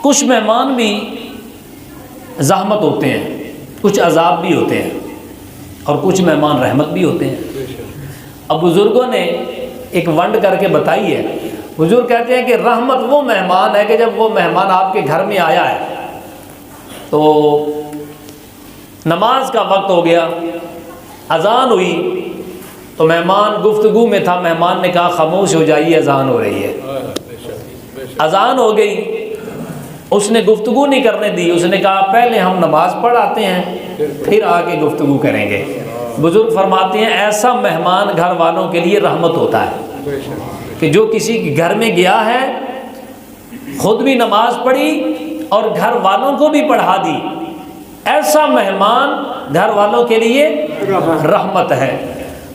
کچھ مہمان بھی زحمت ہوتے ہیں، کچھ عذاب بھی ہوتے ہیں، اور کچھ مہمان رحمت بھی ہوتے ہیں۔ اب بزرگوں نے ایک ونڈ کر کے بتائی ہے۔ بزرگ کہتے ہیں کہ رحمت وہ مہمان ہے کہ جب وہ مہمان آپ کے گھر میں آیا ہے تو نماز کا وقت ہو گیا، اذان ہوئی تو مہمان گفتگو میں تھا، مہمان نے کہا خاموش ہو جائیے اذان ہو رہی ہے۔ اذان ہو گئی، اس نے گفتگو نہیں کرنے دی، اس نے کہا پہلے ہم نماز پڑھ آتے ہیں پھر آ کے گفتگو کریں گے۔ بزرگ فرماتے ہیں ایسا مہمان گھر والوں کے لیے رحمت ہوتا ہے کہ جو کسی کے گھر میں گیا ہے، خود بھی نماز پڑھی اور گھر والوں کو بھی پڑھا دی، ایسا مہمان گھر والوں کے لیے رحمت ہے۔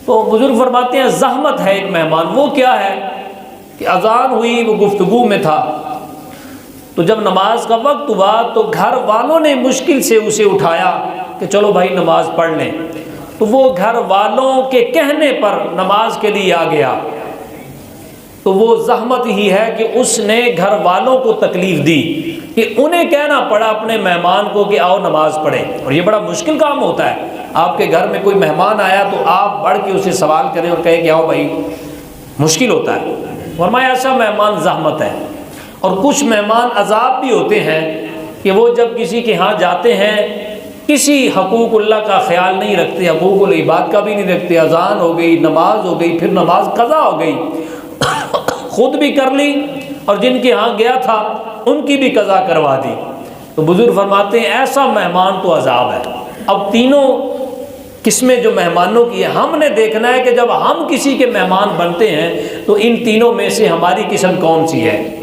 تو بزرگ فرماتے ہیں زحمت ہے ایک مہمان، وہ کیا ہے کہ اذان ہوئی، وہ گفتگو میں تھا، تو جب نماز کا وقت ہوا تو گھر والوں نے مشکل سے اسے اٹھایا کہ چلو بھائی نماز پڑھ لیں، تو وہ گھر والوں کے کہنے پر نماز کے لیے آ گیا، تو وہ زحمت ہی ہے کہ اس نے گھر والوں کو تکلیف دی کہ انہیں کہنا پڑا اپنے مہمان کو کہ آؤ نماز پڑھیں، اور یہ بڑا مشکل کام ہوتا ہے۔ آپ کے گھر میں کوئی مہمان آیا تو آپ بڑھ کے اسے سوال کریں اور کہیں کہ آؤ بھائی، مشکل ہوتا ہے۔ فرمایا ایسا مہمان زحمت ہے۔ اور کچھ مہمان عذاب بھی ہوتے ہیں کہ وہ جب کسی کے ہاں جاتے ہیں کسی حقوق اللہ کا خیال نہیں رکھتے، حقوق العباد کا بھی نہیں رکھتے، اذان ہو گئی، نماز ہو گئی، پھر نماز قضا ہو گئی، خود بھی کر لی اور جن کے ہاں گیا تھا ان کی بھی قضا کروا دی، تو بزرگ فرماتے ہیں ایسا مہمان تو عذاب ہے۔ اب تینوں قسمیں جو مہمانوں کی ہے، ہم نے دیکھنا ہے کہ جب ہم کسی کے مہمان بنتے ہیں تو ان تینوں میں سے ہماری قسم کون سی ہے۔